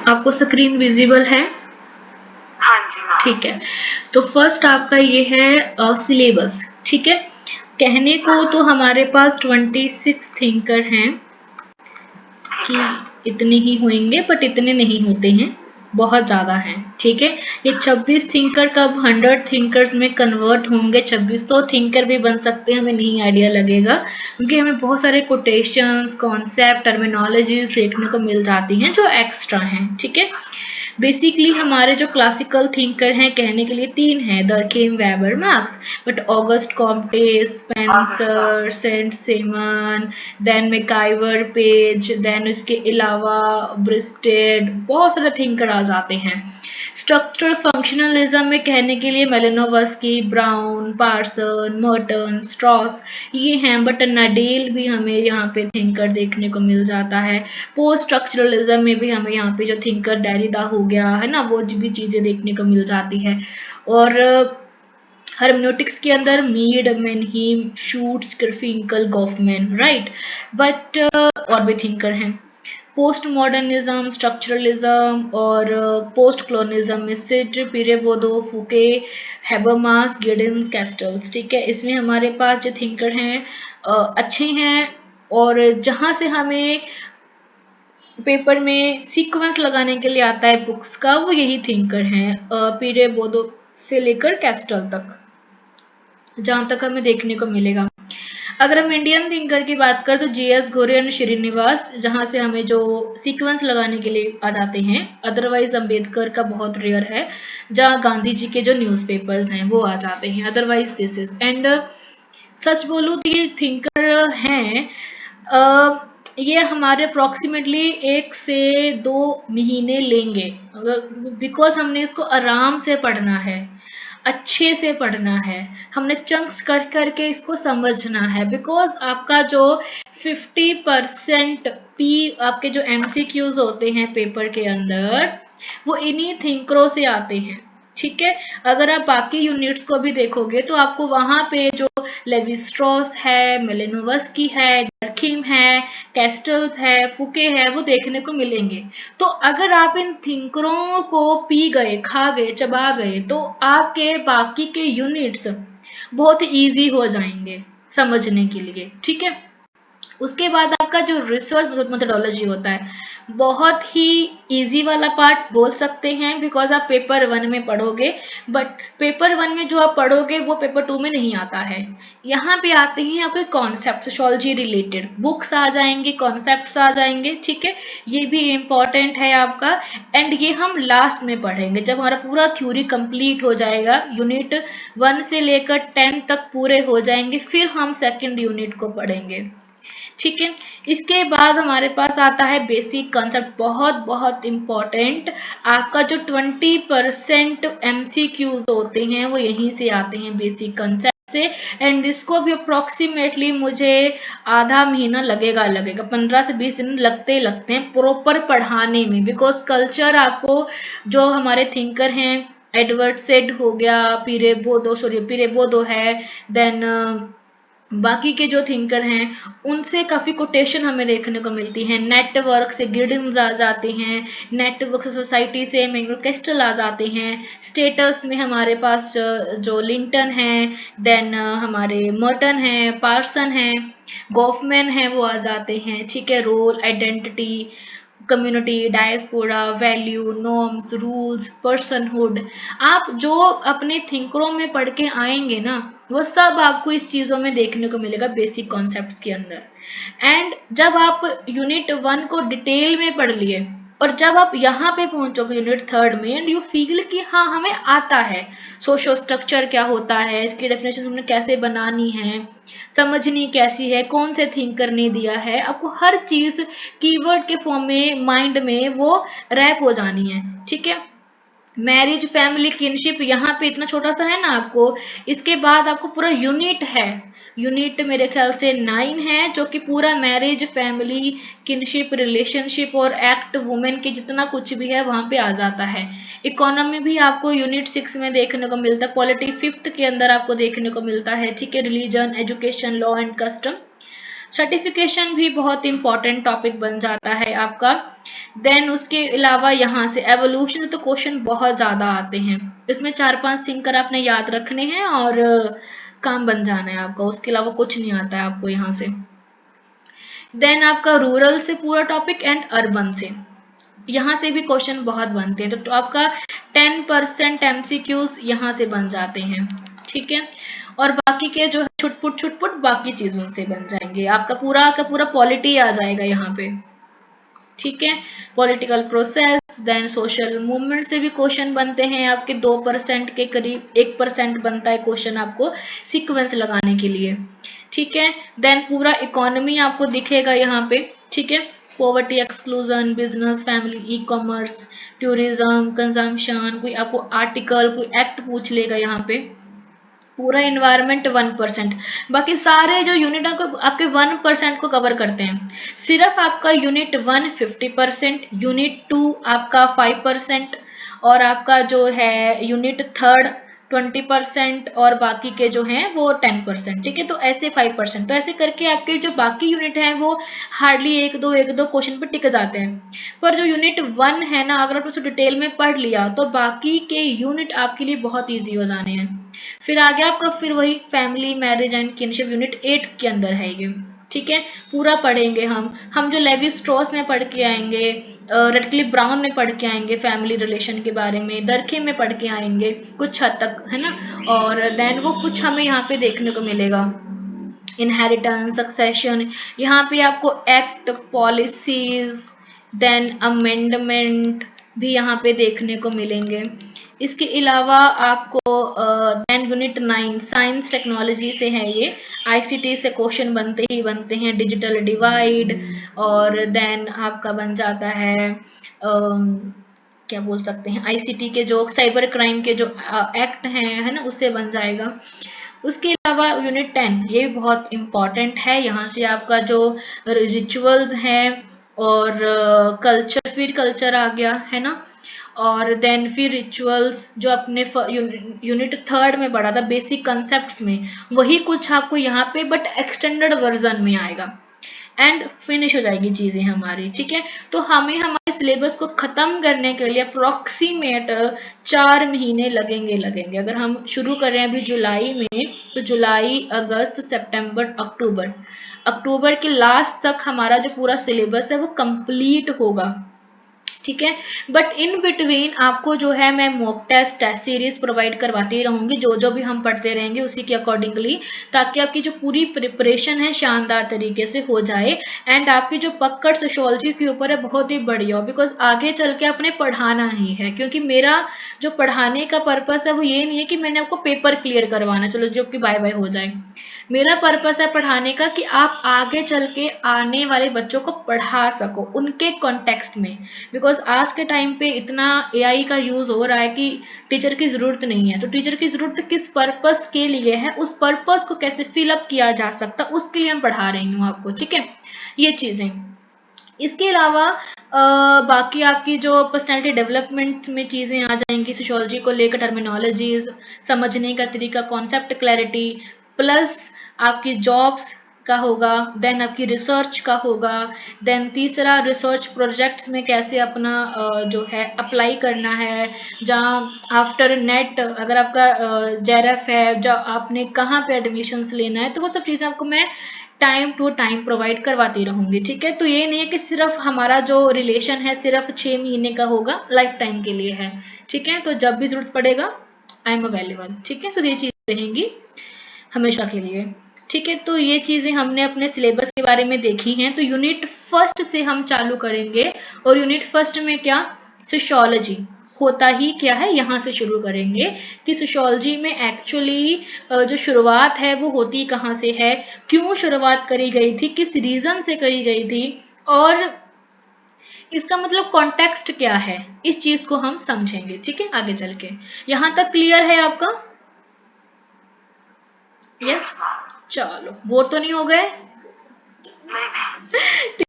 आपको screen visible है? हाँ जी मैम। ठीक है, तो फर्स्ट आपका ये है सिलेबस। ठीक है, कहने को तो हमारे पास 26 थिंकर हैं कि इतने ही होंगे, बट इतने नहीं होते हैं, बहुत ज़्यादा हैं। ठीक है, ये 26 थिंकर कब 100 थिंकर्स में कन्वर्ट होंगे, 2600 थिंकर भी बन सकते हैं, हमें नहीं आइडिया लगेगा, क्योंकि हमें बहुत सारे कोटेशंस, कॉन्सेप्ट, टर्मिनोलॉजीज देखने को मिल जाती हैं जो एक्स्ट्रा हैं। ठीक है, बेसिकली हमारे जो क्लासिकल थिंकर हैं कहने के लिए 3 हैं, Durkheim, Weber, Marx, but August Comte, Spencer, Saint Simon, then MacIver, Page, then इसके अलावा ब्रिस्टेड, बहुत सारे थिंकर आ जाते हैं। स्ट्रक्चरल फंक्शनलिज्म में कहने के लिए मेलिनोवस्की, ब्राउन, पार्सन, मर्टन, स्ट्रॉस ये हैं, बट नडेल भी हमें यहाँ पे थिंकर देखने को मिल जाता है। पोस्ट स्ट्रक्चरलिज्म में भी हमें यहाँ पे जो थिंकर डेरिडा हो गया है ना, वो भी चीज़ें देखने को मिल जाती है। और हर्मेनोटिक्स के अंदर Mead, Mannheim, Schutz, Garfinkel, Goffman, right, but और भी थिंकर हैं। पोस्ट मॉडर्निज्म, स्ट्रक्चरलिज्म और पोस्ट क्लोनिज्म में सिड, पिरेबोदो, फुके, हैबरमास, गिडिन्स, कैस्टल्स। ठीक है, इसमें हमारे पास जो थिंकर हैं अच्छे हैं, और जहाँ से हमें पेपर में सीक्वेंस लगाने के लिए आता है बुक्स का, वो यही थिंकर हैं, पिरेबोदो से लेकर कैस्टल तक, जहाँ तक हमें देखने को मिलेगा। अगर हम इंडियन थिंकर की बात करें तो जीएस घोरे और श्रीनिवास, जहाँ से हमें जो सीक्वेंस लगाने के लिए आ जाते हैं। अदरवाइज अंबेडकर का बहुत रेयर है, जहाँ गांधी जी के जो न्यूज़पेपर्स हैं वो आ जाते हैं। Otherwise this is and such बोलूँ तो ये थिंकर हैं, ये हमारे अप्रॉक्सीमेटली 1 से 2 महीने लेंगे, अगर बिकॉज हमने इसको आराम से पढ़ना है, अच्छे से पढ़ना है, हमने चंक्स कर करके इसको समझना है, बिकॉज आपका जो 50% पी आपके जो एमसीक्यूज होते हैं पेपर के अंदर, वो इन्हीं थिंकरों से आते हैं। ठीक है, अगर आप बाकी यूनिट्स को भी देखोगे तो आपको वहां पे जो लेवी-स्ट्रॉस है, मेलिनोवस्की है, डर्कहीम है, कैस्टल्स है, फुके है, वो देखने को मिलेंगे। तो अगर आप इन थिंकरों को पी गए, खा गए, चबा गए, तो आपके बाकी के यूनिट्स बहुत इजी हो जाएंगे समझने के लिए। ठीक है, उसके बाद आपका जो रिसर्च मेथोडोलॉजी होता है, बहुत ही इजी वाला पार्ट बोल सकते हैं, बिकॉज आप पेपर 1 में पढ़ोगे, बट पेपर 1 में जो आप पढ़ोगे वो पेपर 2 में नहीं आता है। यहाँ पे आते हैं आपके कॉन्सेप्ट, सोशियोलॉजी रिलेटेड बुक्स आ जाएंगे, कॉन्सेप्ट्स आ जाएंगे। ठीक है, ये भी इम्पॉर्टेंट है आपका, एंड ये हम लास्ट में पढ़ेंगे जब हमारा पूरा थ्योरी कंप्लीट हो जाएगा, यूनिट 1 से लेकर 10 तक पूरे हो जाएंगे, फिर हम सेकेंड यूनिट को पढ़ेंगे। ठीक है, इसके बाद हमारे पास आता है बेसिक कंसेप्ट, बहुत बहुत इम्पॉर्टेंट। आपका जो 20% एमसीक्यूज होते हैं वो यहीं से आते हैं, बेसिक कंसेप्ट से, एंड इसको भी अप्रोक्सीमेटली मुझे आधा महीना लगेगा, 15 से 20 दिन लगते हैं प्रॉपर पढ़ाने में, बिकॉज कल्चर आपको जो हमारे थिंकर हैं, एडवर्ड सेड हो गया, पीरेबोदो है, देन बाकी के जो थिंकर हैं उनसे काफ़ी कोटेशन हमें देखने को मिलती है। नेटवर्क से गिडिन्स आ जाते हैं, नेटवर्क सोसाइटी से मैंगो कैस्टल आ जाते हैं, स्टेटस में हमारे पास जो लिंटन है, देन हमारे मर्टन है, पार्सन है, गॉफमैन है, वो आ जाते हैं। ठीक है, role, identity, community, diaspora, value, norms, rules, personhood, आप जो अपने थिंकरों में पढ़ के आएंगे ना, वो सब आपको इस चीज़ों में देखने को मिलेगा बेसिक कॉन्सेप्ट्स के अंदर। एंड जब आप यूनिट 1 को डिटेल में पढ़ लिए, और जब आप यहाँ पे पहुंचोगे यूनिट 3 में, एंड यू फील कि हाँ हमें आता है, सोशो स्ट्रक्चर क्या होता है, इसकी डेफिनेशन हमने कैसे बनानी है, समझनी कैसी है, कौन से थिंकर ने दिया है, आपको हर चीज़ कीवर्ड के फॉर्म में माइंड में वो रैप हो जानी है। ठीक है, मैरिज, फैमिली, किनशिप यहाँ पे इतना छोटा सा है ना आपको, इसके बाद आपको पूरा यूनिट है, यूनिट मेरे ख्याल से 9 है, जो कि पूरा मैरिज, फैमिली, किनशिप, रिलेशनशिप और एक्ट वुमेन के जितना कुछ भी है वहाँ पे आ जाता है। इकोनॉमी भी आपको यूनिट 6 में देखने को मिलता है, पॉलिटी 5th के अंदर आपको देखने को मिलता है। ठीक है, religion, education, law and custom, certification भी बहुत इंपॉर्टेंट टॉपिक बन जाता है आपका। देन उसके अलावा यहाँ से एवोल्यूशन से तो क्वेश्चन बहुत ज्यादा आते हैं, इसमें 4-5 थिंकर आपने याद रखने हैं और काम बन जाना है आपका, उसके अलावा कुछ नहीं आता है आपको यहाँ से। देन आपका रूरल से पूरा टॉपिक एंड अर्बन से, यहाँ से भी क्वेश्चन बहुत बनते हैं, तो आपका 10% एमसीक्यूज यहाँ से बन जाते हैं, ठीक है। और बाकी के जो छुटपुट बाकी चीजों से बन जाएंगे, आपका पूरा का पूरा पॉलिटी आ जाएगा यहाँ पे, ठीक है। Political process, then social movement से भी क्वेश्चन बनते हैं आपके 2% के करीब, 1% बनता है क्वेश्चन आपको सीक्वेंस लगाने के लिए, ठीक है। देन पूरा इकोनॉमी आपको दिखेगा यहाँ पे, ठीक है। Poverty exclusion, business, family, e commerce, tourism, consumption, कोई आपको आर्टिकल, कोई एक्ट पूछ लेगा यहाँ पे। पूरा इन्वायरमेंट 1%, बाकी सारे जो यूनिट को आपके 1% को कवर करते हैं। सिर्फ आपका यूनिट 1 50%, यूनिट 2 आपका 5%, और आपका जो है यूनिट 3 20%, और बाकी के जो हैं वो 10%, ठीक है। तो ऐसे 5%, तो ऐसे करके आपके जो बाकी यूनिट हैं वो हार्डली एक दो क्वेश्चन पर टिक जाते हैं। पर जो यूनिट 1 है ना, अगर आप उसे डिटेल में पढ़ लिया तो बाकी के यूनिट आपके लिए बहुत ईजी हो जाने हैं। फिर आगे आपका फिर वही family, marriage and kinship unit 8 के अंदर है ये, ठीक है। पूरा पढ़ेंगे हम जो लेवी स्ट्रॉस में पढ़ के आएंगे, रेडक्लिफ ब्राउन में पढ़ के आएंगे, फैमिली रिलेशन के बारे में दरखे में पढ़ के आएंगे कुछ हद तक, है ना। और देन वो कुछ हमें यहाँ पे देखने को मिलेगा, इनहेरिटेंस, सक्सेशन, यहाँ पे आपको एक्ट, पॉलिसीज, देन अमेंडमेंट भी यहाँ पे देखने को मिलेंगे। इसके अलावा आपको देन यूनिट 9 साइंस टेक्नोलॉजी से है ये, आईसीटी से क्वेश्चन बनते ही बनते हैं, डिजिटल डिवाइड, और देन आपका बन जाता है क्या बोल सकते हैं, आईसीटी के जो साइबर क्राइम के जो एक्ट हैं, है ना, उससे बन जाएगा। उसके अलावा यूनिट 10 ये भी बहुत इंपॉर्टेंट है, यहाँ से आपका जो रिचुअल्स हैं और कल्चर, फिर कल्चर आ गया, है ना। और देन फिर रिचुअल्स जो अपने यूनिट 3 में पढ़ा था बेसिक कंसेप्ट्स में, वही कुछ आपको यहाँ पे बट एक्सटेंडेड वर्जन में आएगा, एंड फिनिश हो जाएगी चीजें हमारी, ठीक है। तो हमें हमारे सिलेबस को खत्म करने के लिए अप्रोक्सीमेट 4 महीने लगेंगे। अगर हम शुरू कर रहे हैं अभी जुलाई में, तो जुलाई, अगस्त, सितंबर, अक्टूबर के लास्ट तक हमारा जो पूरा सिलेबस है वो कंप्लीट होगा, ठीक है। बट इन बिटवीन आपको जो है मैं मॉक टेस्ट सीरीज प्रोवाइड करवाती रहूंगी, जो भी हम पढ़ते रहेंगे उसी के अकॉर्डिंगली, ताकि आपकी जो पूरी प्रिपरेशन है शानदार तरीके से हो जाए, एंड आपकी जो पकड़ सोशियोलॉजी के ऊपर है बहुत ही बढ़िया हो, बिकॉज आगे चल के आपने पढ़ाना ही है। क्योंकि मेरा जो पढ़ाने का पर्पस है वो ये नहीं है कि मैंने आपको पेपर क्लियर करवाना, चलो जो कि बाय बाय हो जाए। मेरा पर्पस है पढ़ाने का कि आप आगे चल के आने वाले बच्चों को पढ़ा सको उनके कॉन्टेक्स्ट में, बिकॉज आज के टाइम पे इतना एआई का यूज हो रहा है कि टीचर की जरूरत नहीं है। तो टीचर की जरूरत किस पर्पस के लिए है, उस पर्पस को कैसे फिलअप किया जा सकता, उसके लिए मैं पढ़ा रही हूँ आपको, ठीक है, ये चीजें। इसके अलावा बाकी आपकी जो पर्सनैलिटी डेवलपमेंट में चीज़ें आ जाएंगी, सोशियोलॉजी को लेकर टर्मिनोलॉजीज, समझने का तरीका, कॉन्सेप्ट क्लैरिटी, प्लस आपकी जॉब्स का होगा, देन आपकी रिसर्च का होगा, देन तीसरा रिसर्च प्रोजेक्ट्स में कैसे अपना जो है अप्लाई करना है, जहाँ आफ्टर नेट अगर आपका जेआरएफ है, जब आपने कहाँ पे एडमिशन्स लेना है, तो वो सब चीज़ें आपको मैं टाइम टू टाइम प्रोवाइड करवाती रहूंगी, ठीक है। तो ये नहीं है कि सिर्फ हमारा जो रिलेशन है सिर्फ 6 महीने का होगा, लाइफ टाइम के लिए है, ठीक है। तो जब भी जरूरत पड़ेगा आई एम अवेलेबल, ठीक है। तो ये चीज रहेंगी हमेशा के लिए, ठीक है। तो ये चीजें हमने अपने सिलेबस के बारे में देखी हैं। तो यूनिट 1 से हम चालू करेंगे, और यूनिट 1 में क्या, सोशियोलॉजी होता ही क्या है, यहाँ से शुरू करेंगे कि सोशियोलॉजी में एक्चुअली जो शुरुआत है वो होती कहाँ से है, क्यों शुरुआत करी गई थी, किस रीजन से करी गई थी, और इसका मतलब कॉन्टेक्स्ट क्या है, इस चीज को हम समझेंगे, ठीक है, आगे चल के। यहाँ तक क्लियर है आपका? यस, चलो बोर तो नहीं हो गए? नहीं।